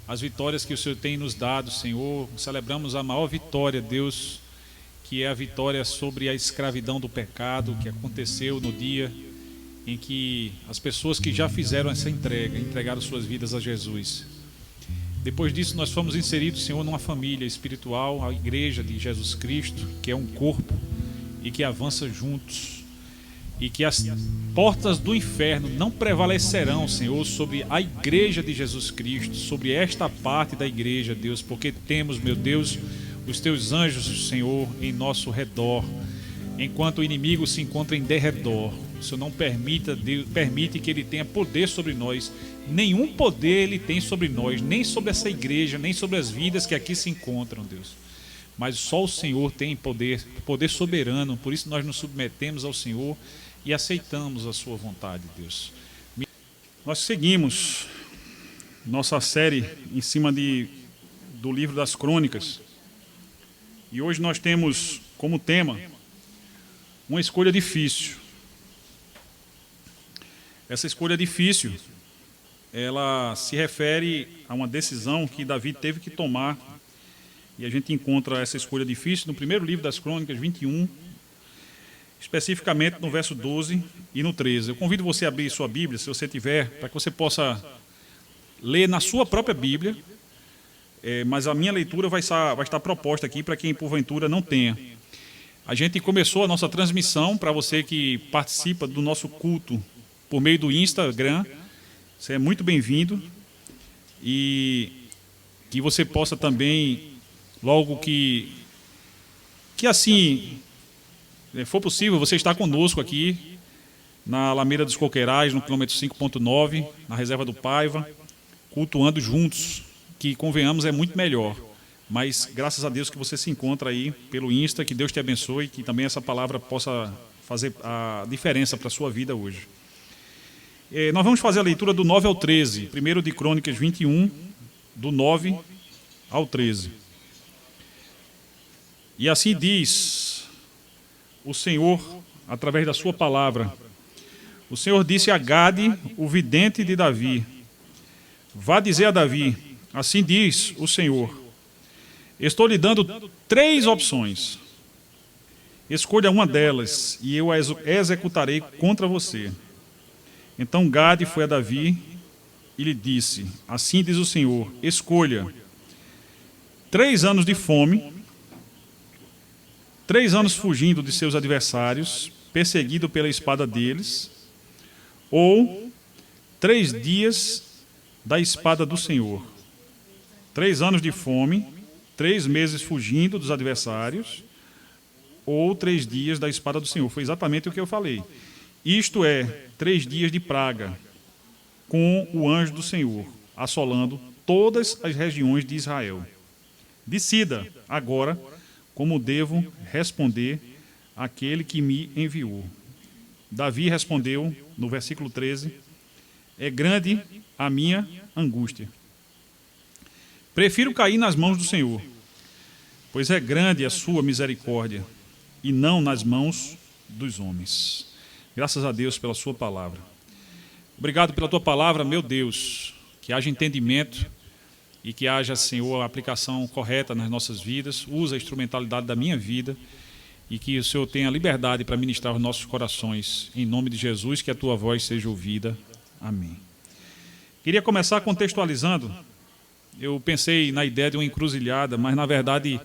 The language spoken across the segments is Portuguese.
as vitórias que o Senhor tem nos dado, Senhor. Celebramos a maior vitória, Deus, que é a vitória sobre a escravidão do pecado, que aconteceu no dia em que as pessoas que já fizeram essa entrega, entregaram suas vidas a Jesus. Depois disso, nós fomos inseridos, Senhor, numa família espiritual, a Igreja de Jesus Cristo, que é um corpo e que avança juntos. E que as portas do inferno não prevalecerão, Senhor, sobre a Igreja de Jesus Cristo, sobre esta parte da Igreja, Deus, porque temos, meu Deus, os Teus anjos, Senhor, em nosso redor, enquanto o inimigo se encontra em derredor. O Senhor não permite que ele tenha poder sobre nós. Nenhum poder ele tem sobre nós, nem sobre essa igreja, nem sobre as vidas que aqui se encontram, Deus. Mas só o Senhor tem poder soberano, por isso nós nos submetemos ao Senhor e aceitamos a sua vontade, Deus. Nós seguimos nossa série em cima do livro das Crônicas. E hoje nós temos como tema uma escolha difícil. Essa escolha difícil, ela se refere a uma decisão que Davi teve que tomar. E a gente encontra essa escolha difícil no primeiro livro das Crônicas, 21, especificamente no verso 12 e no 13. Eu convido você a abrir sua Bíblia, se você tiver, para que você possa ler na sua própria Bíblia, mas a minha leitura vai estar proposta aqui para quem porventura não tenha. A gente começou a nossa transmissão, para você que participa do nosso culto por meio do Instagram, você é muito bem-vindo, e que você possa também, logo que assim for possível, você está conosco aqui na Alameda dos Coqueirais, no quilômetro 5.9, na reserva do Paiva, cultuando juntos, que convenhamos é muito melhor. Mas graças a Deus que você se encontra aí pelo Insta, que Deus te abençoe, que também essa palavra possa fazer a diferença para a sua vida hoje. Nós vamos fazer a leitura do 9 ao 13, primeiro de Crônicas 21, do 9 ao 13. E assim diz o Senhor, através da sua palavra. O Senhor disse a Gade, o vidente de Davi: vá dizer a Davi, assim diz o Senhor, estou lhe dando 3 opções. Escolha uma delas e eu a executarei contra você. Então Gade foi a Davi e lhe disse, assim diz o Senhor, escolha 3 anos de fome, 3 anos fugindo de seus adversários, perseguido pela espada deles, ou 3 dias da espada do Senhor. 3 anos de fome, 3 meses fugindo dos adversários, ou 3 dias da espada do Senhor. Foi exatamente o que eu falei. Isto é, 3 dias de praga, com o anjo do Senhor, assolando todas as regiões de Israel. Decida agora como devo responder àquele que me enviou. Davi respondeu, no versículo 13, é grande a minha angústia. Prefiro cair nas mãos do Senhor, pois é grande a sua misericórdia, e não nas mãos dos homens. Graças a Deus pela sua palavra. Obrigado pela tua palavra, meu Deus, que haja entendimento e que haja, Senhor, a aplicação correta nas nossas vidas. Usa a instrumentalidade da minha vida e que o Senhor tenha liberdade para ministrar os nossos corações. Em nome de Jesus, que a tua voz seja ouvida. Amém. Queria começar contextualizando. Eu pensei na ideia de uma encruzilhada, mas na verdade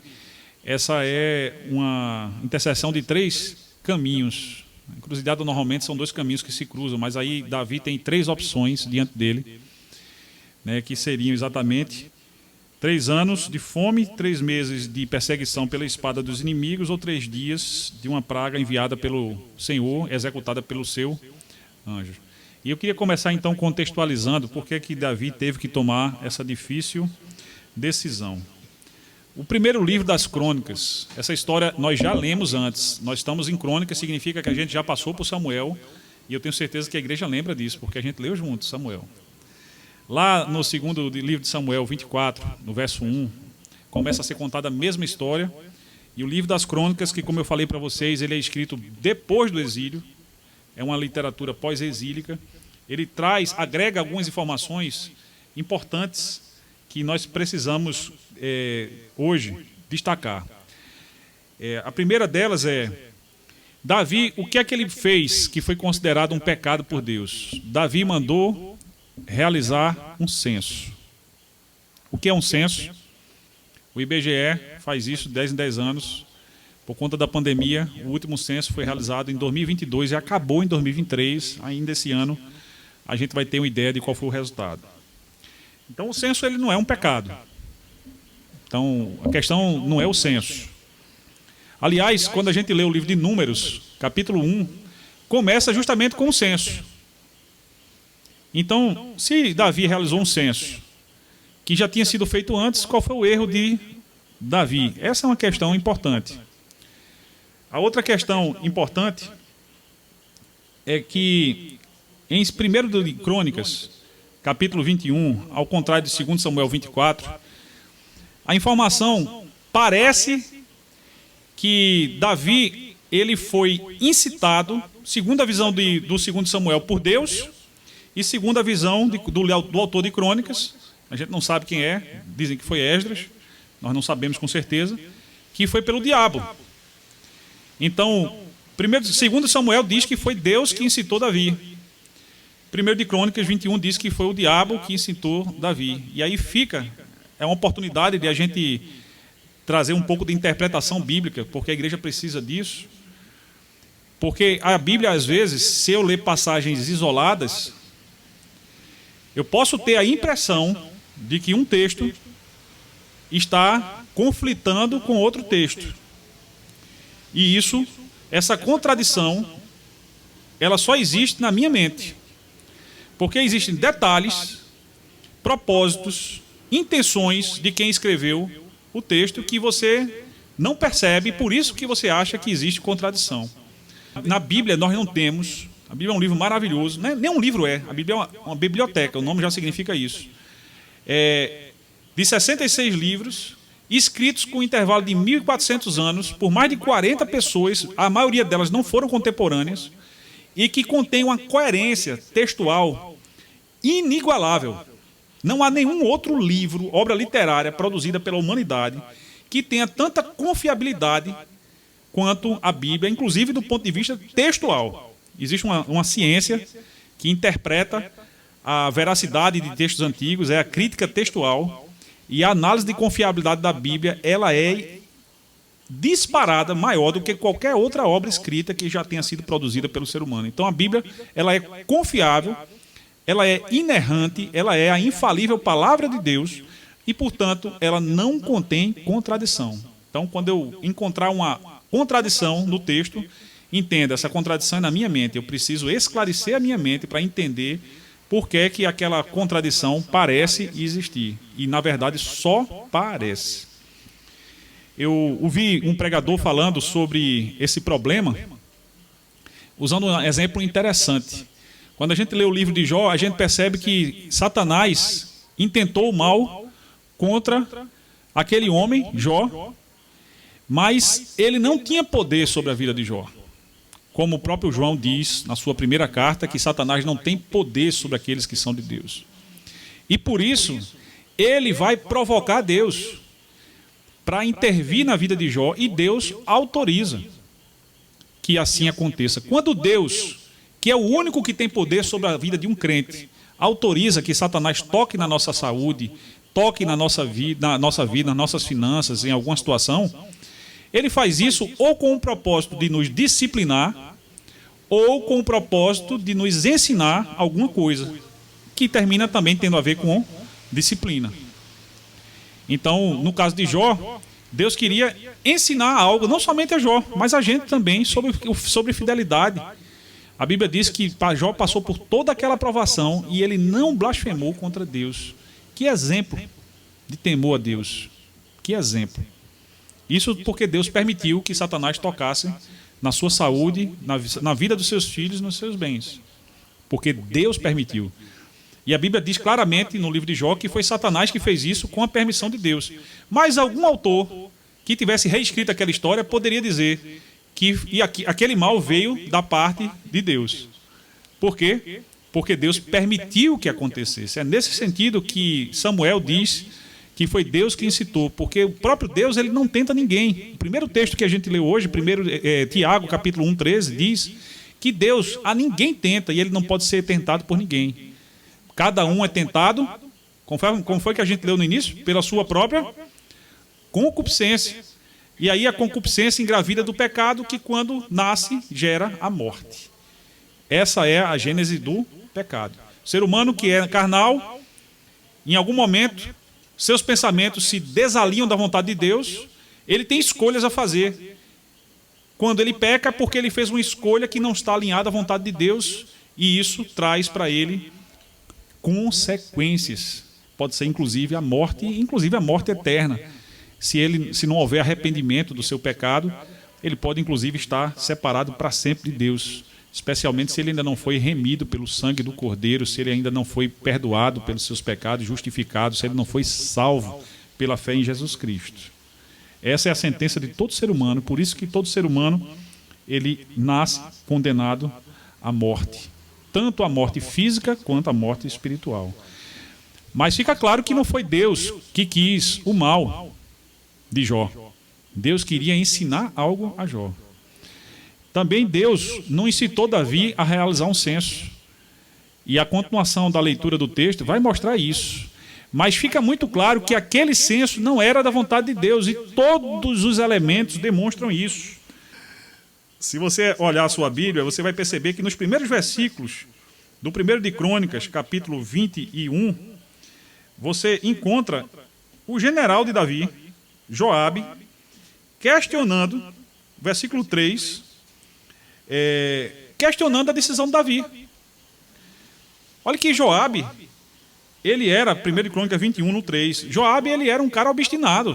essa é uma interseção de 3 caminhos. A encruzilhada normalmente são 2 caminhos que se cruzam, mas aí Davi tem 3 opções diante dele, né, que seriam exatamente 3 anos de fome, 3 meses de perseguição pela espada dos inimigos, ou 3 dias de uma praga enviada pelo Senhor, executada pelo seu anjo. E eu queria começar então contextualizando por que Davi teve que tomar essa difícil decisão. O primeiro livro das Crônicas, essa história nós já lemos antes. Nós estamos em Crônicas, significa que a gente já passou por Samuel, e eu tenho certeza que a igreja lembra disso, porque a gente leu junto Samuel. Lá no segundo livro de Samuel, 24, no verso 1, começa a ser contada a mesma história, e o livro das Crônicas, que como eu falei para vocês, ele é escrito depois do exílio, é uma literatura pós-exílica, ele agrega algumas informações importantes que nós precisamos hoje destacar. A primeira delas é Davi, o que é que ele fez que foi considerado um pecado por Deus? Davi mandou realizar um censo. O que é um censo? O IBGE faz isso de 10 em 10 anos. Por conta da pandemia, o último censo foi realizado em 2022 e acabou em 2023. Ainda esse ano, a gente vai ter uma ideia de qual foi o resultado. Então, o censo ele não é um pecado. Então, a questão não é o censo. Aliás, quando a gente lê o livro de Números, capítulo 1, começa justamente com o censo. Então, se Davi realizou um censo que já tinha sido feito antes, qual foi o erro de Davi? Essa é uma questão importante. A outra questão importante é que em 1 de Crônicas, capítulo 21, ao contrário de 2 Samuel 24, a informação parece que Davi ele foi incitado, segundo a visão do 2 Samuel, por Deus, e segundo a visão do autor de Crônicas, a gente não sabe quem é, dizem que foi Esdras, nós não sabemos com certeza, que foi pelo diabo. Então, 2 Samuel diz que foi Deus que incitou Davi. 1 de Crônicas 21 diz que foi o diabo que incitou Davi. E aí é uma oportunidade de a gente trazer um pouco de interpretação bíblica, porque a igreja precisa disso. Porque a Bíblia, às vezes, se eu ler passagens isoladas, eu posso ter a impressão de que um texto está conflitando com outro texto. E essa contradição, ela só existe na minha mente. Porque existem detalhes, propósitos, intenções de quem escreveu o texto que você não percebe, por isso que você acha que existe contradição. Na Bíblia nós não temos, a Bíblia é um livro maravilhoso, nem um livro a Bíblia é uma biblioteca, o nome já significa isso. De 66 livros, escritos com um intervalo de 1.400 anos, por mais de 40 pessoas, a maioria delas não foram contemporâneas, e que contém uma coerência textual inigualável. Não há nenhum outro livro, obra literária produzida pela humanidade, que tenha tanta confiabilidade quanto a Bíblia, inclusive do ponto de vista textual. Existe uma ciência que interpreta a veracidade de textos antigos, é a crítica textual, e a análise de confiabilidade da Bíblia, ela é disparada maior do que qualquer outra obra escrita que já tenha sido produzida pelo ser humano. Então a Bíblia, ela é confiável, ela é inerrante, ela é a infalível palavra de Deus e, portanto, ela não contém contradição. Então, quando eu encontrar uma contradição no texto, entenda, essa contradição é na minha mente. Eu preciso esclarecer a minha mente para entender por que que aquela contradição parece existir. E, na verdade, só parece. Eu ouvi um pregador falando sobre esse problema, usando um exemplo interessante. Quando a gente lê o livro de Jó, a gente percebe que Satanás intentou o mal contra aquele homem, Jó, mas ele não tinha poder sobre a vida de Jó. Como o próprio João diz na sua primeira carta, que Satanás não tem poder sobre aqueles que são de Deus. E por isso, ele vai provocar Deus para intervir na vida de Jó, e Deus autoriza que assim aconteça. Quando Deus, que é o único que tem poder sobre a vida de um crente, autoriza que Satanás toque na nossa saúde, toque na nossa vida, nas nossas finanças, em alguma situação, ele faz isso ou com o propósito de nos disciplinar, ou com o propósito de nos ensinar alguma coisa, que termina também tendo a ver com disciplina. Então, no caso de Jó, Deus queria ensinar algo, não somente a Jó, mas a gente também, sobre fidelidade. A Bíblia diz que Jó passou por toda aquela provação e ele não blasfemou contra Deus. Que exemplo de temor a Deus. Que exemplo. Isso porque Deus permitiu que Satanás tocasse na sua saúde, na vida dos seus filhos, nos seus bens. Porque Deus permitiu. E a Bíblia diz claramente no livro de Jó que foi Satanás que fez isso com a permissão de Deus. Mas algum autor que tivesse reescrito aquela história poderia dizer que aquele mal veio da parte de Deus. Por quê? Porque Deus permitiu que acontecesse. É nesse sentido que Samuel diz que foi Deus que incitou, porque o próprio Deus ele não tenta ninguém. O primeiro texto que a gente leu hoje, Tiago, capítulo 1, 13, diz que Deus a ninguém tenta e ele não pode ser tentado por ninguém. Cada um é tentado, como foi que a gente leu no início? Pela sua própria concupiscência. E aí a concupiscência engravida do pecado, que quando nasce, gera a morte. Essa é a gênese do pecado. O ser humano que é carnal, em algum momento, seus pensamentos se desalinham da vontade de Deus, ele tem escolhas a fazer. Quando ele peca, é porque ele fez uma escolha que não está alinhada à vontade de Deus, e isso traz para ele consequências. Pode ser inclusive a morte eterna. Se não houver arrependimento do seu pecado, ele pode inclusive estar separado para sempre de Deus, especialmente se ele ainda não foi remido pelo sangue do Cordeiro, se ele ainda não foi perdoado pelos seus pecados, justificado, se ele não foi salvo pela fé em Jesus Cristo. Essa é a sentença de todo ser humano, por isso que todo ser humano ele nasce condenado à morte, tanto a morte física quanto a morte espiritual. Mas fica claro que não foi Deus que quis o mal de Jó. Deus queria ensinar algo a Jó. Também Deus não incitou Davi a realizar um censo. E a continuação da leitura do texto vai mostrar isso. Mas fica muito claro que aquele censo não era da vontade de Deus, e todos os elementos demonstram isso. Se você olhar a sua Bíblia, você vai perceber que nos primeiros versículos do 1 de Crônicas, capítulo 21, você encontra o general de Davi, Joabe, questionando, versículo 3, questionando a decisão de Davi. Olha que Joabe, ele era, 1 de Crônicas 21, no 3, Joabe ele era um cara obstinado.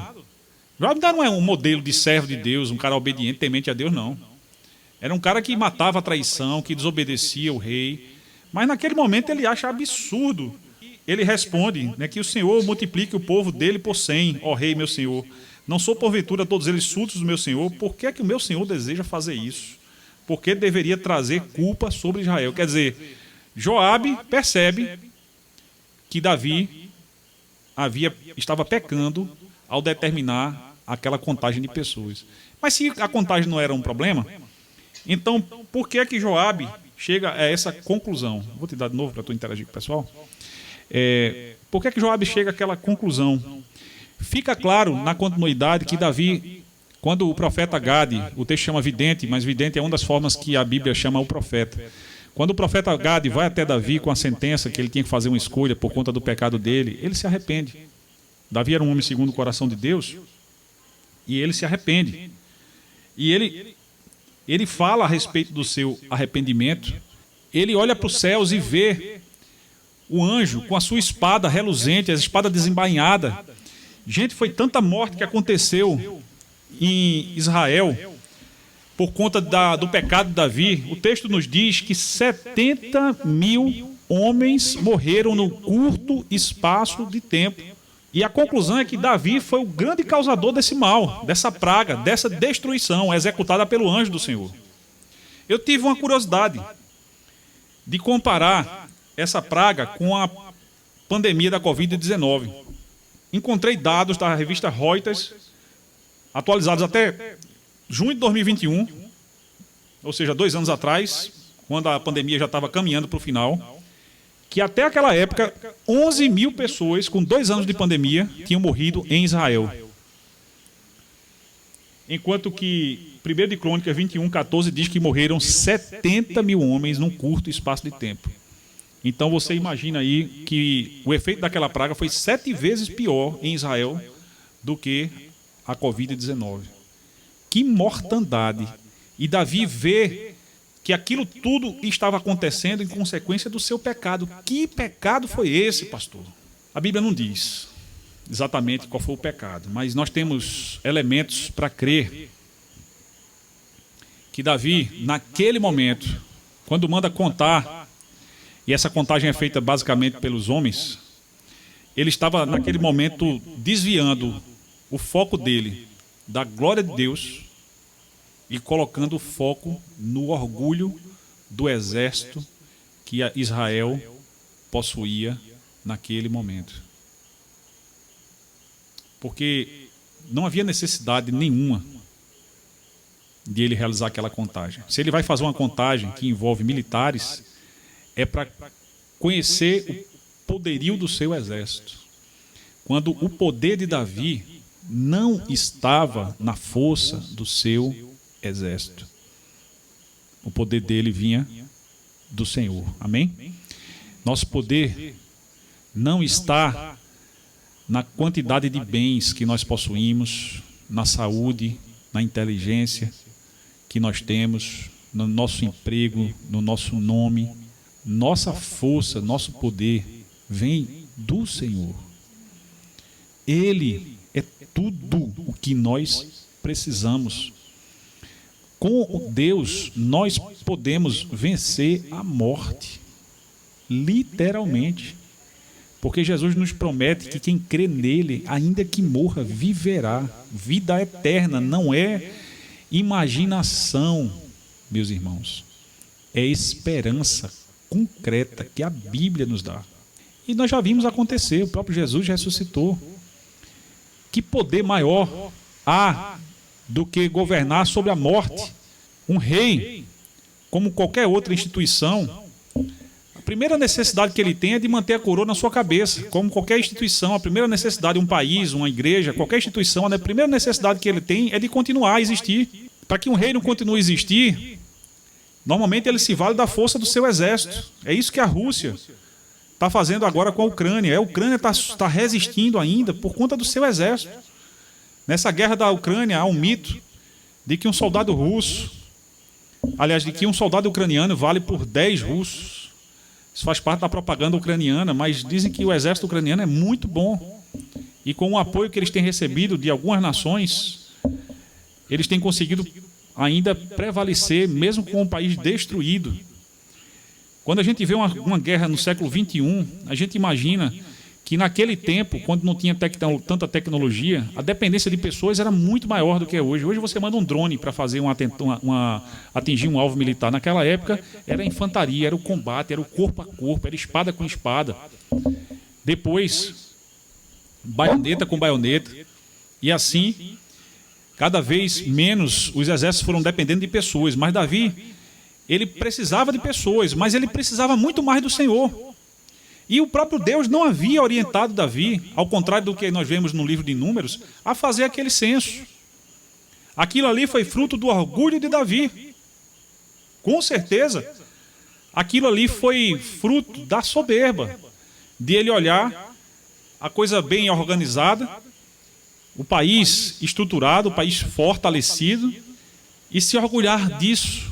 Joabe não é um modelo de servo de Deus, um cara obediente, temente a Deus, não. Era um cara que matava a traição, que desobedecia o rei. Mas naquele momento ele acha absurdo. Ele responde, né, que o Senhor multiplique o povo dele por 100, ó rei, meu senhor. Não sou porventura todos eles súditos do meu senhor? Por que é que o meu senhor deseja fazer isso? Porque deveria trazer culpa sobre Israel. Quer dizer, Joabe percebe que Davi estava pecando ao determinar aquela contagem de pessoas. Mas se a contagem não era um problema, então por que é que Joabe chega a essa conclusão? Vou te dar de novo para tu interagir com o pessoal. Por que é que Joabe chega àquela conclusão? Fica claro na continuidade que Davi, quando o profeta Gade, o texto chama vidente, mas vidente é uma das formas que a Bíblia chama o profeta. Quando o profeta Gade vai até Davi com a sentença que ele tinha que fazer uma escolha por conta do pecado dele, ele se arrepende. Davi era um homem segundo o coração de Deus e ele se arrepende. E ele fala a respeito do seu arrependimento. Ele olha para os céus e vê o anjo com a sua espada reluzente, a espada desembainhada. Gente, foi tanta morte que aconteceu em Israel por conta do pecado de Davi. O texto nos diz que 70.000 homens morreram num curto espaço de tempo. E a conclusão é que Davi foi o grande causador desse mal, dessa praga, dessa destruição executada pelo anjo do Senhor. Eu tive uma curiosidade de comparar essa praga com a pandemia da Covid-19. Encontrei dados da revista Reuters, atualizados até junho de 2021, ou seja, 2 anos atrás, quando a pandemia já estava caminhando para o final, que até aquela época, 11.000 pessoas com 2 anos de pandemia tinham morrido em Israel. Enquanto que 1 de Crônicas 21, 14 diz que morreram 70.000 homens num curto espaço de tempo. Então você imagina aí que o efeito daquela praga foi 7 vezes pior em Israel do que a Covid-19. Que mortandade! E Davi vê que aquilo tudo estava acontecendo em consequência do seu pecado. Que pecado foi esse, pastor? A Bíblia não diz exatamente qual foi o pecado, mas nós temos elementos para crer que Davi, naquele momento, quando manda contar, e essa contagem é feita basicamente pelos homens, ele estava naquele momento desviando o foco dele da glória de Deus e colocando o foco no orgulho do exército que Israel possuía naquele momento. porque não havia necessidade nenhuma de ele realizar aquela contagem. Se ele vai fazer uma contagem que envolve militares, é para conhecer o poderio do seu exército. Quando o poder de Davi não estava na força do seu exército. O poder dele vinha do Senhor. Amém? Nosso poder não está na quantidade de bens que nós possuímos, na saúde, na inteligência que nós temos, no nosso emprego, no nosso nome. Nossa força, nosso poder vem do Senhor. Ele é tudo o que nós precisamos. Com Deus, nós podemos vencer a morte, literalmente. Porque Jesus nos promete que quem crê nele, ainda que morra, viverá. Vida eterna não é imaginação, meus irmãos. É esperança concreta que a Bíblia nos dá. E nós já vimos acontecer, o próprio Jesus ressuscitou. Que poder maior há do que governar sobre a morte? Um rei, como qualquer outra instituição, a primeira necessidade que ele tem é de manter a coroa na sua cabeça. Como qualquer instituição, a primeira necessidade de um país, uma igreja, qualquer instituição, a primeira necessidade que ele tem é de continuar a existir. Para que um rei não continue a existir, normalmente ele se vale da força do seu exército. É isso que a Rússia está fazendo agora com a Ucrânia. A Ucrânia está resistindo ainda por conta do seu exército. Nessa guerra da Ucrânia há um mito de que um soldado russo, aliás, de que um soldado ucraniano vale por 10 russos. Isso faz parte da propaganda ucraniana, mas dizem que o exército ucraniano é muito bom. E com o apoio que eles têm recebido de algumas nações, eles têm conseguido ainda prevalecer, mesmo com o país destruído. Quando a gente vê uma guerra no século XXI, a gente imagina que naquele tempo, quando não tinha tanta tecnologia, a dependência de pessoas era muito maior do que é hoje. Hoje você manda um drone para fazer atingir um alvo militar. Naquela época era a infantaria, era o combate, era o corpo a corpo, era espada com espada. Depois, baioneta com baioneta. E assim, cada vez menos os exércitos foram dependendo de pessoas. Mas Davi, ele precisava de pessoas, mas ele precisava muito mais do Senhor. E o próprio Deus não havia orientado Davi, ao contrário do que nós vemos no livro de Números, a fazer aquele censo. Aquilo ali foi fruto do orgulho de Davi. Com certeza, aquilo ali foi fruto da soberba, de ele olhar a coisa bem organizada, o país estruturado, o país fortalecido, e se orgulhar disso.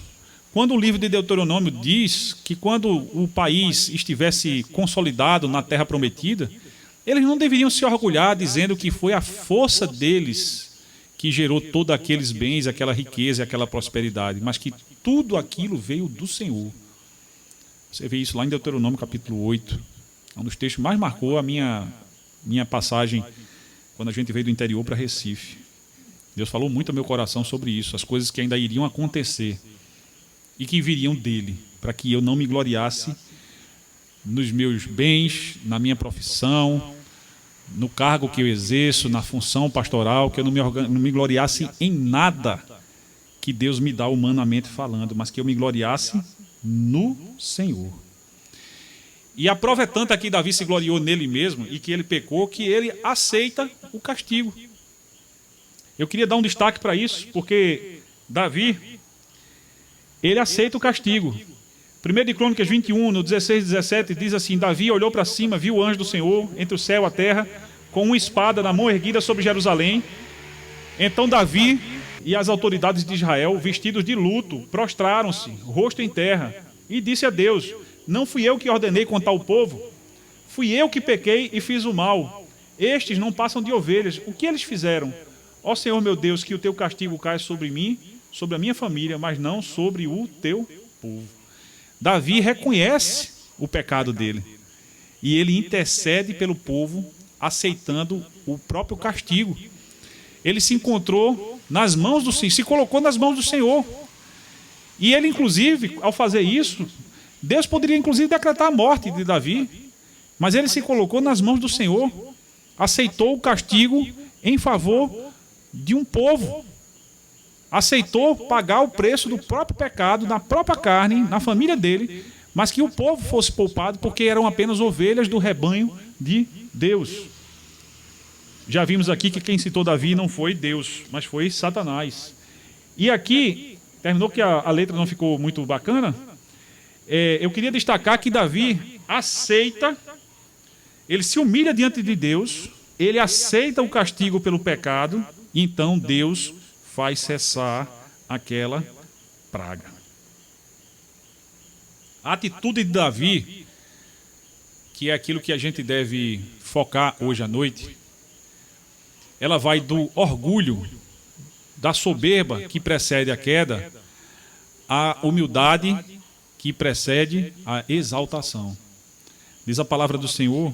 Quando o livro de Deuteronômio diz que quando o país estivesse consolidado na terra prometida, eles não deveriam se orgulhar dizendo que foi a força deles que gerou todos aqueles bens, aquela riqueza e aquela prosperidade, mas que tudo aquilo veio do Senhor. Você vê isso lá em Deuteronômio capítulo 8, é um dos textos que mais marcou a minha passagem quando a gente veio do interior para Recife. Deus falou muito ao meu coração sobre isso, as coisas que ainda iriam acontecer e que viriam dele, para que eu não me gloriasse nos meus bens, na minha profissão, no cargo que eu exerço, na função pastoral, que eu não me gloriasse em nada que Deus me dá humanamente falando, mas que eu me gloriasse no Senhor. E a prova é tanta que Davi se gloriou nele mesmo e que ele pecou, que ele aceita o castigo. Eu queria dar um destaque para isso, porque Davi, ele aceita o castigo. 1 de Crônicas 21, no 16 e 17, diz assim: Davi olhou para cima, viu o anjo do Senhor entre o céu e a terra, com uma espada na mão erguida sobre Jerusalém. Então Davi e as autoridades de Israel, vestidos de luto, prostraram-se, rosto em terra, e disse a Deus: não fui eu que ordenei contar o povo? Fui eu que pequei e fiz o mal. Estes não passam de ovelhas. O que eles fizeram? Ó Senhor meu Deus, que o teu castigo caia sobre mim, sobre a minha família, mas não sobre o teu povo. Davi reconhece o pecado dele e ele intercede pelo povo, aceitando o próprio castigo. Ele se encontrou nas mãos do Senhor, se colocou nas mãos do Senhor. E ele, inclusive, ao fazer isso, Deus poderia, inclusive, decretar a morte de Davi, mas ele se colocou nas mãos do Senhor, aceitou o castigo em favor de um povo. Aceitou pagar o preço do próprio pecado, da própria carne, na família dele, mas que o povo fosse poupado porque eram apenas ovelhas do rebanho de Deus. Já vimos aqui que quem citou Davi não foi Deus, mas foi Satanás. E aqui, terminou que a letra não ficou muito bacana, eu queria destacar que Davi aceita, ele se humilha diante de Deus, ele aceita o castigo pelo pecado, e então Deus faz cessar aquela praga. A atitude de Davi, que é aquilo que a gente deve focar hoje à noite, ela vai do orgulho, da soberba que precede a queda, à humildade que precede a exaltação. Diz a palavra do Senhor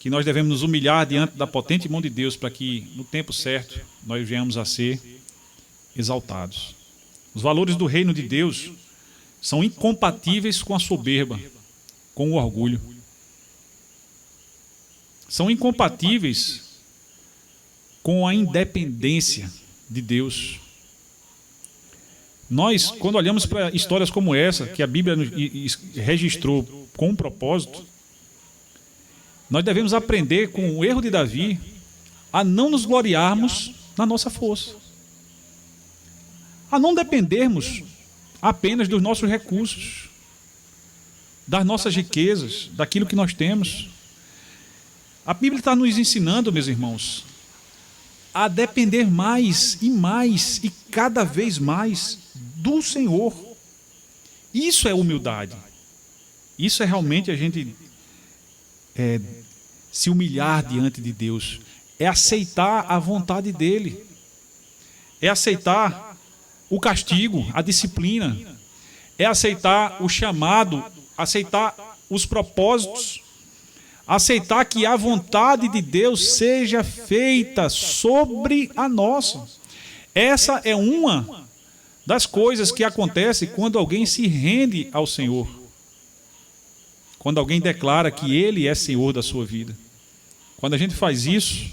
que nós devemos nos humilhar diante da potente mão de Deus para que, no tempo certo, nós venhamos a ser exaltados. Os valores do reino de Deus são incompatíveis com a soberba, com o orgulho. São incompatíveis com a independência de Deus. Nós, quando olhamos para histórias como essa, que a Bíblia registrou com um propósito, nós devemos aprender com o erro de Davi a não nos gloriarmos na nossa força, a não dependermos apenas dos nossos recursos, das nossas riquezas, daquilo que nós temos. A Bíblia está nos ensinando, meus irmãos, a depender mais e cada vez mais do Senhor. Isso é humildade. Isso é realmente a gente se humilhar diante de Deus. É aceitar a vontade dEle. É aceitar o castigo, a disciplina. É aceitar o chamado, aceitar os propósitos. Aceitar que a vontade de Deus seja feita sobre a nossa. Essa é uma das coisas que acontece quando alguém se rende ao Senhor. Quando alguém declara que Ele é Senhor da sua vida. Quando a gente faz isso,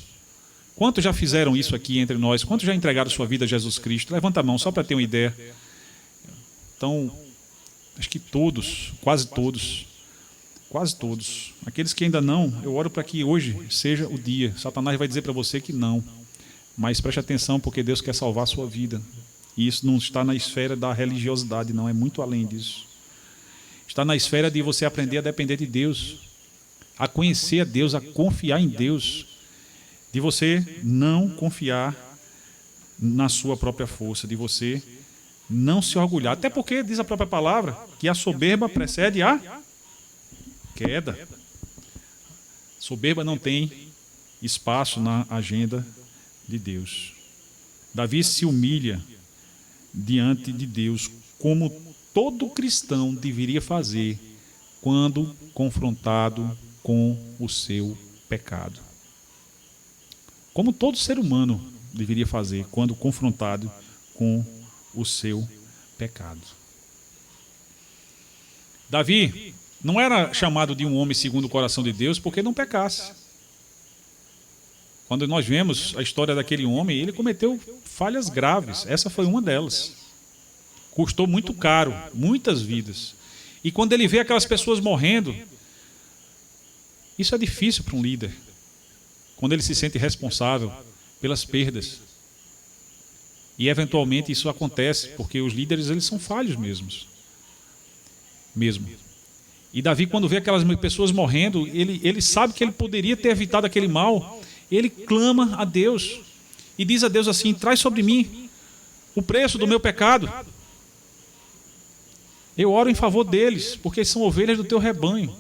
quantos já fizeram isso aqui entre nós? Quantos já entregaram sua vida a Jesus Cristo? Levanta a mão, só para ter uma ideia. Então, acho que todos, quase todos. Quase todos. Aqueles que ainda não, eu oro para que hoje seja o dia. Satanás vai dizer para você que não. Mas preste atenção, porque Deus quer salvar a sua vida. E isso não está na esfera da religiosidade, não. É muito além disso. Está na esfera de você aprender a depender de Deus. A conhecer a Deus, a confiar em Deus. De você não confiar na sua própria força. De você não se orgulhar. Até porque, diz a própria palavra, que a soberba precede a queda. Soberba não tem espaço na agenda de Deus. Davi se humilha diante de Deus, como todo cristão deveria fazer quando confrontado com o seu pecado. Como todo ser humano deveria fazer quando confrontado com o seu pecado. Davi não era chamado de um homem segundo o coração de Deus porque não pecasse. Quando nós vemos a história daquele homem, ele cometeu falhas graves. Essa foi uma delas. Custou muito caro, muitas vidas. E quando ele vê aquelas pessoas morrendo, isso é difícil para um líder. Quando ele se sente responsável pelas perdas. E eventualmente isso acontece, porque os líderes eles são falhos mesmo. E Davi, quando vê aquelas pessoas morrendo, ele sabe que ele poderia ter evitado aquele mal. Ele clama a Deus e diz a Deus assim: traz sobre mim o preço do meu pecado. Eu oro em favor deles, porque são ovelhas do teu rebanho.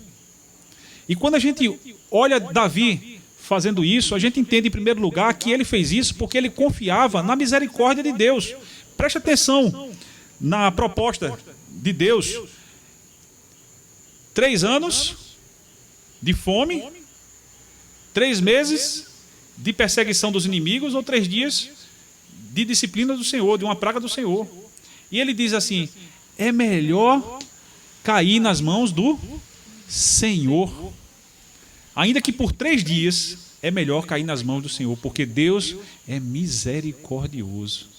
E quando a gente olha Davi fazendo isso, a gente entende em primeiro lugar que ele fez isso porque ele confiava na misericórdia de Deus. Preste atenção na proposta de Deus. 3 anos de fome, 3 meses de perseguição dos inimigos ou 3 dias de disciplina do Senhor, de uma praga do Senhor. E ele diz assim: é melhor cair nas mãos do Senhor, ainda que por 3 dias é melhor cair nas mãos do Senhor, porque Deus é misericordioso.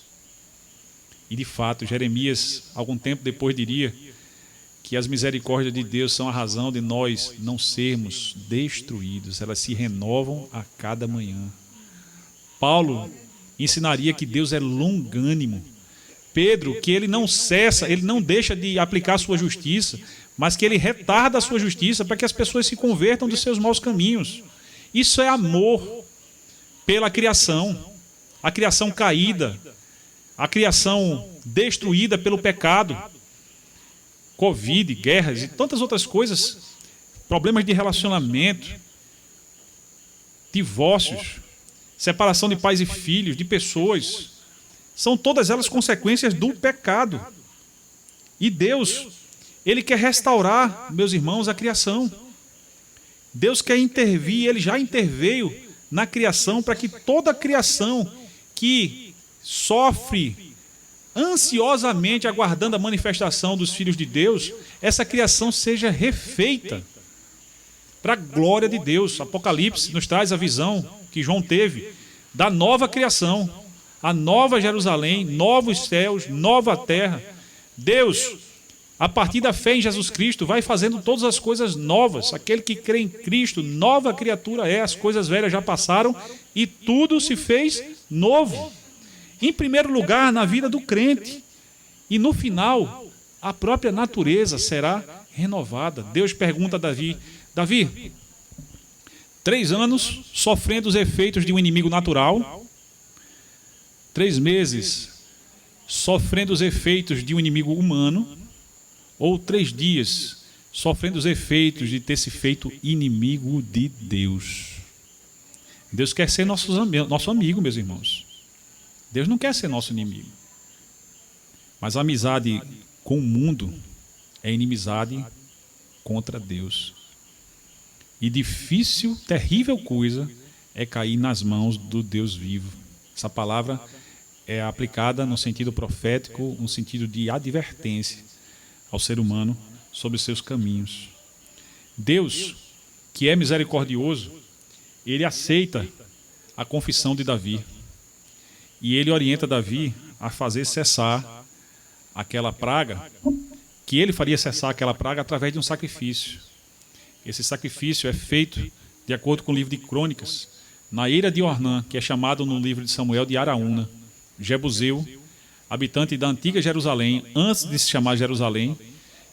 E de fato, Jeremias, algum tempo depois, diria que as misericórdias de Deus são a razão de nós não sermos destruídos. Elas se renovam a cada manhã. Paulo ensinaria que Deus é longânimo. Pedro, que ele não cessa, ele não deixa de aplicar a sua justiça, mas que ele retarda a sua justiça para que as pessoas se convertam dos seus maus caminhos. Isso é amor pela criação, a criação caída, a criação destruída pelo pecado, Covid, guerras e tantas outras coisas, problemas de relacionamento, divórcios, separação de pais e filhos, de pessoas, são todas elas consequências do pecado. E Deus, Ele quer restaurar, meus irmãos, a criação. Deus quer intervir, Ele já interveio na criação para que toda a criação que sofre ansiosamente aguardando a manifestação dos filhos de Deus, essa criação seja refeita para a glória de Deus. Apocalipse nos traz a visão que João teve da nova criação, a nova Jerusalém, novos céus, nova terra. Deus, a partir da fé em Jesus Cristo, vai fazendo todas as coisas novas. Aquele que crê em Cristo, nova criatura é, as coisas velhas já passaram e tudo se fez novo. Em primeiro lugar, na vida do crente. E no final, a própria natureza será renovada. Deus pergunta a Davi: Davi, 3 anos sofrendo os efeitos de um inimigo natural, 3 meses sofrendo os efeitos de um inimigo humano, ou 3 dias sofrendo os efeitos de ter se feito inimigo de Deus? Deus quer ser nosso amigo, meus irmãos. Deus não quer ser nosso inimigo. Mas a amizade com o mundo é inimizade contra Deus. E difícil, terrível coisa é cair nas mãos do Deus vivo. Essa palavra é aplicada no sentido profético, no sentido de advertência ao ser humano sobre os seus caminhos. Deus, que é misericordioso, Ele aceita a confissão de Davi. E Ele orienta Davi a fazer cessar aquela praga, que ele faria cessar aquela praga através de um sacrifício. Esse sacrifício é feito, de acordo com o livro de Crônicas, na eira de Ornã, que é chamado no livro de Samuel de Araúna, Jebuseu, habitante da antiga Jerusalém, antes de se chamar Jerusalém,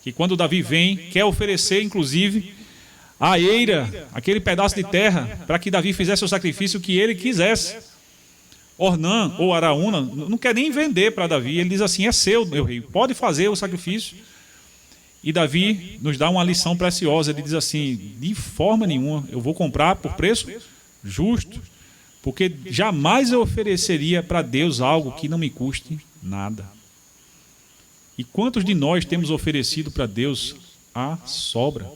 que quando Davi vem, quer oferecer, inclusive, a eira, aquele pedaço de terra, para que Davi fizesse o sacrifício que ele quisesse. Ornã ou Araúna não quer nem vender para Davi, ele diz assim: é seu, meu rei, pode fazer o sacrifício. E Davi nos dá uma lição preciosa, ele diz assim: de forma nenhuma, eu vou comprar por preço justo, porque jamais eu ofereceria para Deus algo que não me custe nada. E quantos de nós temos oferecido para Deus a sobra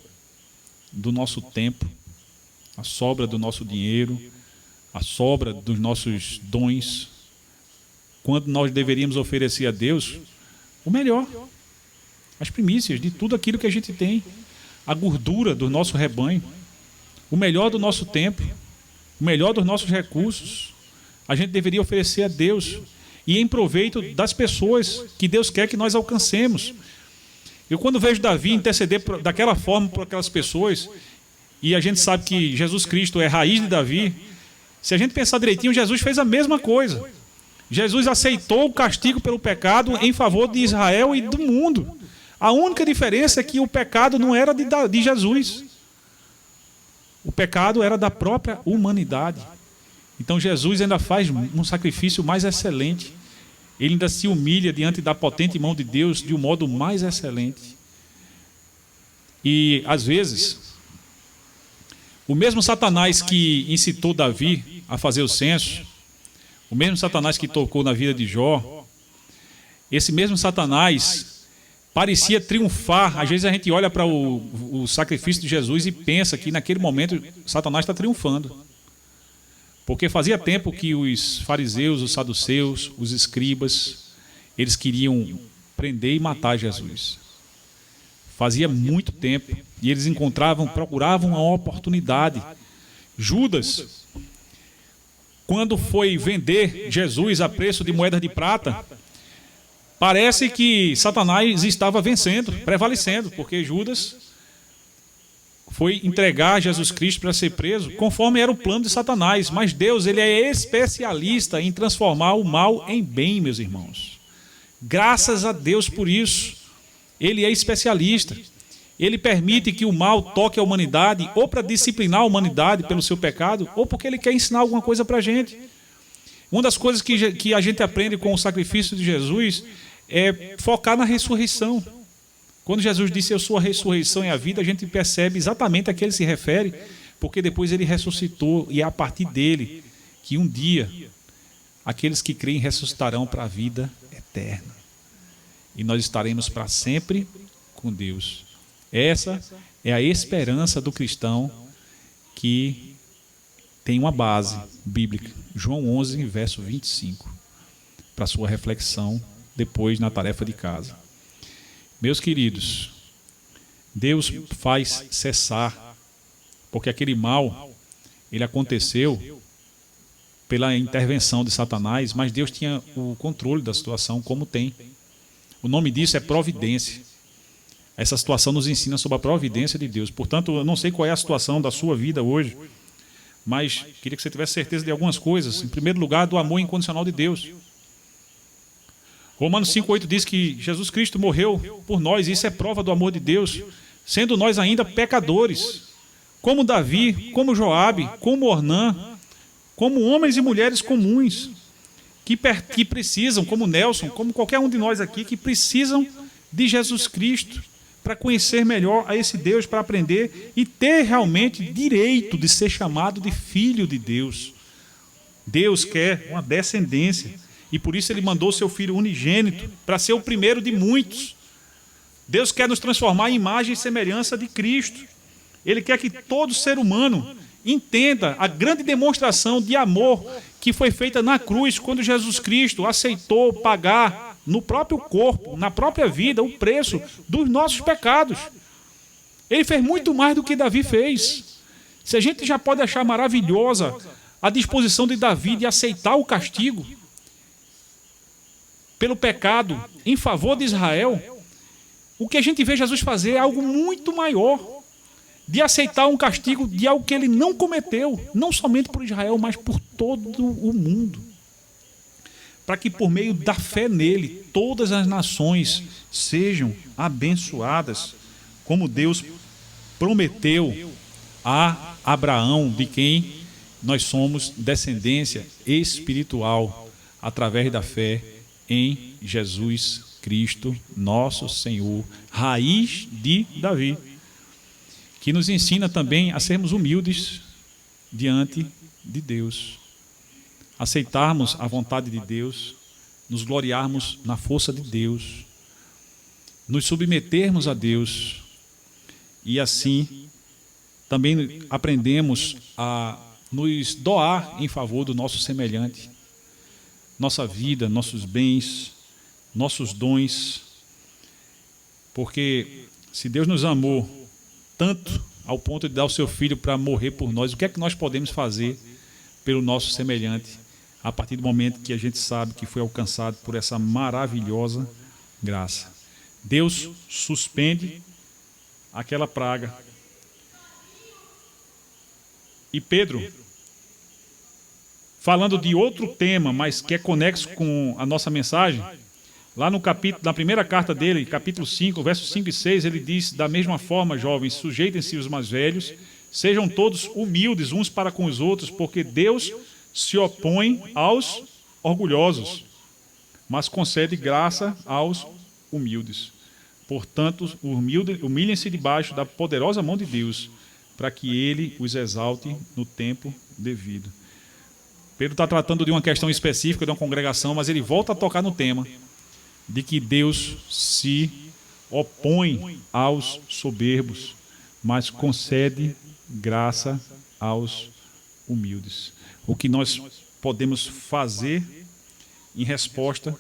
do nosso tempo, a sobra do nosso dinheiro, a sobra dos nossos dons, quando nós deveríamos oferecer a Deus o melhor, as primícias de tudo aquilo que a gente tem, a gordura do nosso rebanho, o melhor do nosso tempo, o melhor dos nossos recursos, a gente deveria oferecer a Deus, e em proveito das pessoas que Deus quer que nós alcancemos. Eu, quando vejo Davi interceder daquela forma por aquelas pessoas, e a gente sabe que Jesus Cristo é a raiz de Davi, se a gente pensar direitinho, Jesus fez a mesma coisa. Jesus aceitou o castigo pelo pecado em favor de Israel e do mundo. A única diferença é que o pecado não era de Jesus. O pecado era da própria humanidade. Então Jesus ainda faz um sacrifício mais excelente. Ele ainda se humilha diante da potente mão de Deus de um modo mais excelente. E, às vezes, o mesmo Satanás que incitou Davi a fazer o censo, o mesmo Satanás que tocou na vida de Jó, esse mesmo Satanás parecia triunfar. Às vezes a gente olha para o sacrifício de Jesus e pensa que naquele momento Satanás está triunfando. Porque fazia tempo que os fariseus, os saduceus, os escribas, eles queriam prender e matar Jesus. Fazia muito tempo. E eles procuravam uma oportunidade. Judas, quando foi vender Jesus a preço de moedas de prata, parece que Satanás estava vencendo, prevalecendo, porque Judas foi entregar Jesus Cristo para ser preso, conforme era o plano de Satanás. Mas Deus, ele é especialista em transformar o mal em bem, meus irmãos. Graças a Deus por isso. Ele é especialista. Ele permite que o mal toque a humanidade, ou para disciplinar a humanidade pelo seu pecado, ou porque ele quer ensinar alguma coisa para a gente. Uma das coisas que a gente aprende com o sacrifício de Jesus é focar na ressurreição. Quando Jesus disse, eu sou a ressurreição e a vida, a gente percebe exatamente a que ele se refere, porque depois ele ressuscitou, e é a partir dele que um dia aqueles que creem ressuscitarão para a vida eterna. E nós estaremos para sempre com Deus. Essa é a esperança do cristão que tem uma base bíblica. João 11, verso 25, para sua reflexão depois na tarefa de casa. Meus queridos, Deus faz cessar, porque aquele mal, ele aconteceu pela intervenção de Satanás, mas Deus tinha o controle da situação, como tem. O nome disso é providência. Essa situação nos ensina sobre a providência de Deus. Portanto, eu não sei qual é a situação da sua vida hoje, mas queria que você tivesse certeza de algumas coisas. Em primeiro lugar, do amor incondicional de Deus. Romanos 5,8 diz que Jesus Cristo morreu por nós, e isso é prova do amor de Deus, sendo nós ainda pecadores, como Davi, como Joabe, como Ornã, como homens e mulheres comuns, que precisam, como Nelson, como qualquer um de nós aqui, que precisam de Jesus Cristo, para conhecer melhor a esse Deus, para aprender e ter realmente direito de ser chamado de filho de Deus. Deus quer uma descendência, e por isso ele mandou seu Filho unigênito, para ser o primeiro de muitos. Deus quer nos transformar em imagem e semelhança de Cristo. Ele quer que todo ser humano entenda a grande demonstração de amor que foi feita na cruz, quando Jesus Cristo aceitou pagar no próprio corpo, na própria vida, o preço dos nossos pecados. Ele fez muito mais do que Davi fez. Se a gente já pode achar maravilhosa a disposição de Davi de aceitar o castigo pelo pecado em favor de Israel, o que a gente vê Jesus fazer é algo muito maior, de aceitar um castigo de algo que ele não cometeu, não somente por Israel, mas por todo o mundo, para que por meio da fé nele, todas as nações sejam abençoadas, como Deus prometeu a Abraão, de quem nós somos descendência espiritual, através da fé em Jesus Cristo, nosso Senhor, raiz de Davi, que nos ensina também a sermos humildes diante de Deus, aceitarmos a vontade de Deus, nos gloriarmos na força de Deus, nos submetermos a Deus, e assim também aprendemos a nos doar em favor do nosso semelhante, nossa vida, nossos bens, nossos dons, porque se Deus nos amou tanto ao ponto de dar o seu Filho para morrer por nós, o que é que nós podemos fazer pelo nosso semelhante, a partir do momento que a gente sabe que foi alcançado por essa maravilhosa graça? Deus suspende aquela praga. E Pedro, falando de outro tema, mas que é conexo com a nossa mensagem, lá no capítulo, na primeira carta dele, capítulo 5, versos 5 e 6, ele diz: da mesma forma, jovens, sujeitem-se os mais velhos, sejam todos humildes uns para com os outros, porque Deus se opõe aos orgulhosos, mas concede graça aos humildes. Portanto, humilhem-se debaixo da poderosa mão de Deus, para que ele os exalte no tempo devido. Pedro está tratando de uma questão específica, de uma congregação, mas ele volta a tocar no tema de que Deus se opõe aos soberbos, mas concede graça aos humildes. O que nós podemos fazer em resposta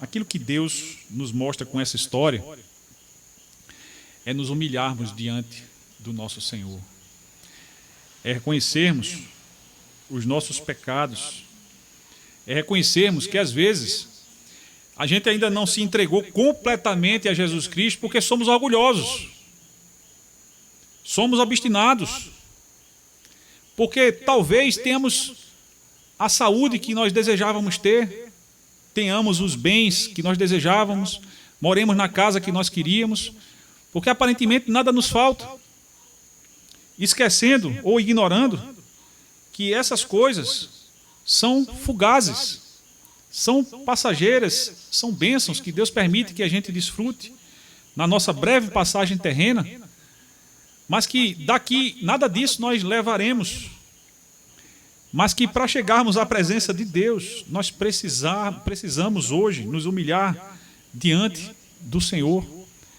àquilo que Deus nos mostra com essa história é nos humilharmos diante do nosso Senhor, é reconhecermos os nossos pecados. É reconhecermos que, às vezes, a gente ainda não se entregou completamente a Jesus Cristo porque somos orgulhosos, somos obstinados, porque talvez tenhamos a saúde que nós desejávamos ter, tenhamos os bens que nós desejávamos, moremos na casa que nós queríamos, porque aparentemente nada nos falta, esquecendo ou ignorando que essas coisas são fugazes, são passageiras, são bênçãos que Deus permite que a gente desfrute na nossa breve passagem terrena, mas que daqui nada disso nós levaremos, mas que para chegarmos à presença de Deus, nós precisamos hoje nos humilhar diante do Senhor,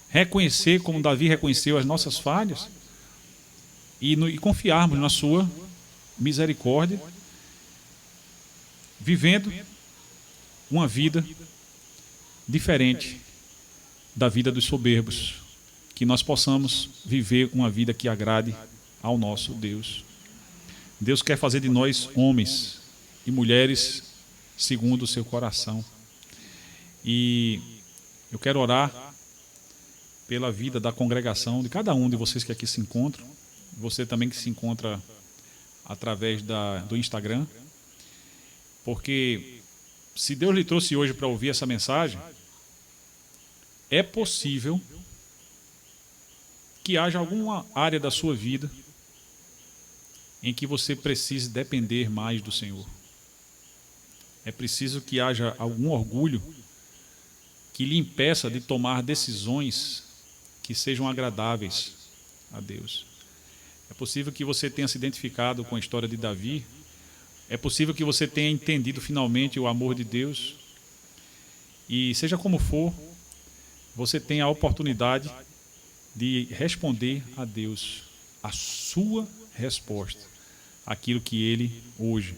reconhecer como Davi reconheceu as nossas falhas e confiarmos na sua misericórdia, vivendo uma vida diferente da vida dos soberbos, que nós possamos viver uma vida que agrade ao nosso Deus. Deus quer fazer de nós homens e mulheres segundo o seu coração. E eu quero orar pela vida da congregação, de cada um de vocês que aqui se encontram, você também que se encontra através do Instagram, porque se Deus lhe trouxe hoje para ouvir essa mensagem, é possível que haja alguma área da sua vida em que você precise depender mais do Senhor. É preciso que haja algum orgulho que lhe impeça de tomar decisões que sejam agradáveis a Deus. É possível que você tenha se identificado com a história de Davi. É possível que você tenha entendido finalmente o amor de Deus. E seja como for, você tem a oportunidade de responder a Deus a sua resposta, aquilo que Ele hoje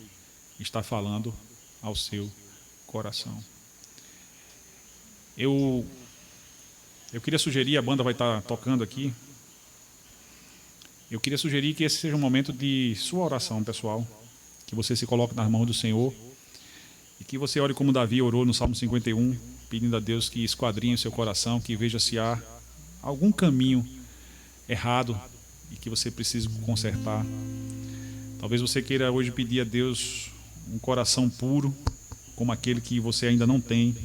está falando ao seu coração. Eu queria sugerir, a banda vai estar tocando aqui, eu queria sugerir que esse seja um momento de sua oração pessoal, que você se coloque nas mãos do Senhor e que você ore como Davi orou no Salmo 51, pedindo a Deus que esquadrinhe o seu coração, que veja se há algum caminho errado e que você precise consertar. Talvez você queira hoje pedir a Deus um coração puro, como aquele que você ainda não tem.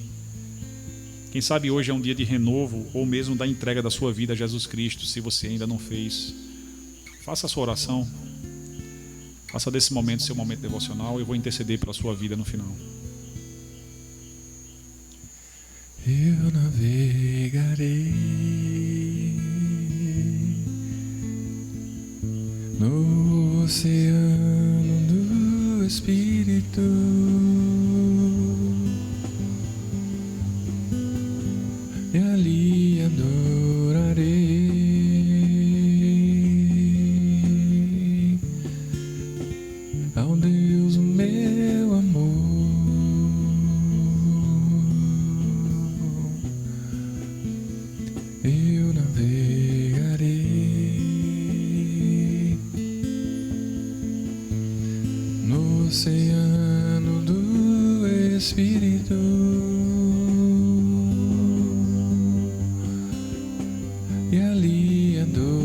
Quem sabe hoje é um dia de renovo ou mesmo da entrega da sua vida a Jesus Cristo, se você ainda não fez. Faça a sua oração. Faça desse momento seu momento devocional. Eu vou interceder pela sua vida no final. Eu navegarei no oceano do Espírito, e ali adorarei ao Deus o meu amor. Eu navegarei no oceano do Espírito, e ali adorarei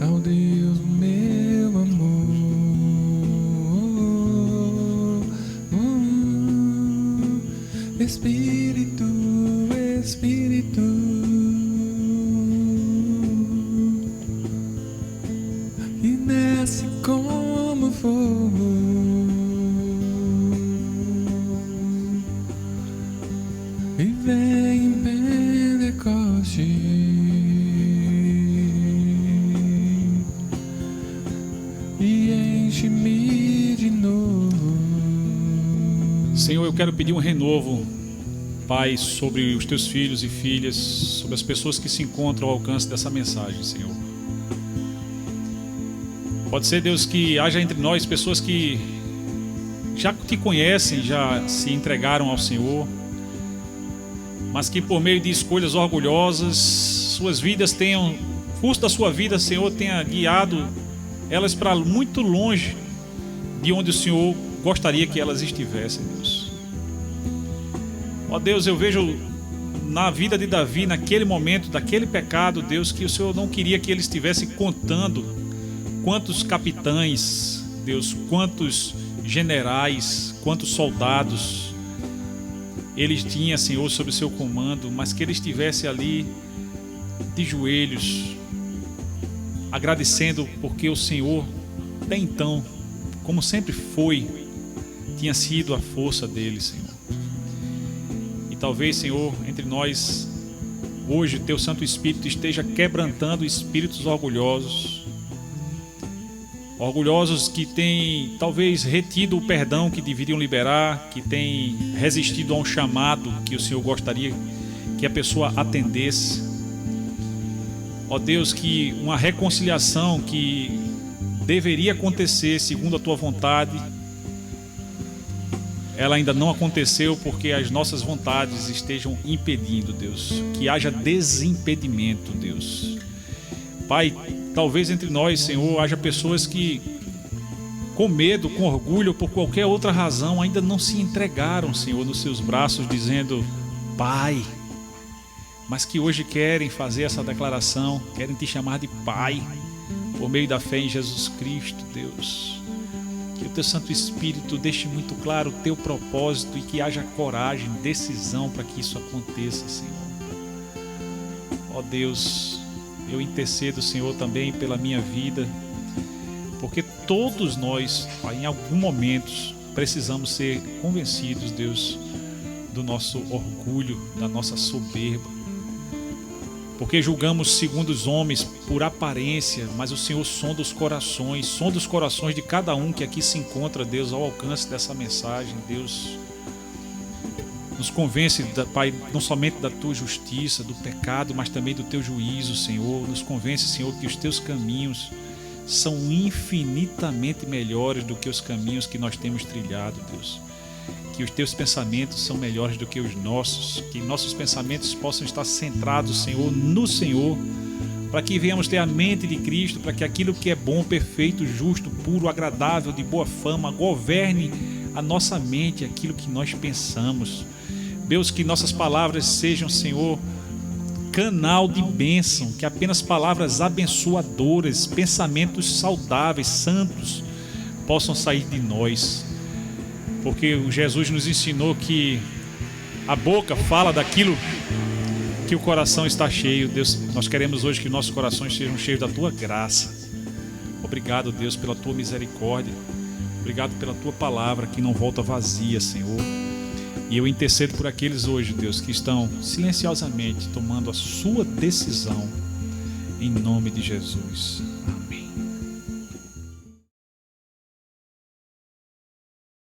ao Deus meu amor. Espírito, Espírito, e desce como fogo, e vem em Pentecoste, e enche-me de novo. Senhor, eu quero pedir um renovo, Pai, sobre os teus filhos e filhas, sobre as pessoas que se encontram ao alcance dessa mensagem, Senhor. Pode ser, Deus, que haja entre nós pessoas que já te conhecem, já se entregaram ao Senhor, mas que por meio de escolhas orgulhosas suas vidas tenham, o curso da sua vida, Senhor, tenha guiado elas para muito longe de onde o Senhor gostaria que elas estivessem, Deus. Ó Deus, eu vejo na vida de Davi, naquele momento, daquele pecado, Deus, que o Senhor não queria que ele estivesse contando quantos capitães, Deus, quantos generais, quantos soldados ele tinha, Senhor, sob o seu comando, mas que ele estivesse ali de joelhos, agradecendo porque o Senhor, até então, como sempre foi, tinha sido a força dele, Senhor. E talvez, Senhor, entre nós, hoje, Teu Santo Espírito esteja quebrantando espíritos orgulhosos que têm talvez retido o perdão que deveriam liberar, que têm resistido a um chamado que o Senhor gostaria que a pessoa atendesse. Ó Deus, que uma reconciliação que deveria acontecer segundo a Tua vontade, ela ainda não aconteceu porque as nossas vontades estejam impedindo, Deus. Que haja desimpedimento, Deus. Pai, talvez entre nós, Senhor, haja pessoas que, com medo, com orgulho, por qualquer outra razão, ainda não se entregaram, Senhor, nos seus braços, dizendo: Pai. Mas que hoje querem fazer essa declaração, querem Te chamar de Pai, por meio da fé em Jesus Cristo, Deus. Que o Teu Santo Espírito deixe muito claro o Teu propósito e que haja coragem, decisão para que isso aconteça, Senhor. Ó Deus, eu intercedo, Senhor, também pela minha vida, porque todos nós, em algum momento, precisamos ser convencidos, Deus, do nosso orgulho, da nossa soberba, porque julgamos segundo os homens por aparência, mas o Senhor sonda os corações de cada um que aqui se encontra, Deus, ao alcance dessa mensagem. Deus, nos convence, Pai, não somente da Tua justiça, do pecado, mas também do Teu juízo, Senhor. Nos convence, Senhor, que os Teus caminhos são infinitamente melhores do que os caminhos que nós temos trilhado, Deus. Que os Teus pensamentos são melhores do que os nossos, que nossos pensamentos possam estar centrados, Senhor, no Senhor, para que venhamos ter a mente de Cristo, para que aquilo que é bom, perfeito, justo, puro, agradável, de boa fama, governe a nossa mente, aquilo que nós pensamos. Deus, que nossas palavras sejam, Senhor, canal de bênção, que apenas palavras abençoadoras, pensamentos saudáveis, santos, possam sair de nós. Porque o Jesus nos ensinou que a boca fala daquilo que o coração está cheio. Deus, nós queremos hoje que nossos corações sejam cheios da Tua graça. Obrigado, Deus, pela Tua misericórdia. Obrigado pela Tua palavra que não volta vazia, Senhor. E eu intercedo por aqueles hoje, Deus, que estão silenciosamente tomando a sua decisão, em nome de Jesus. Amém.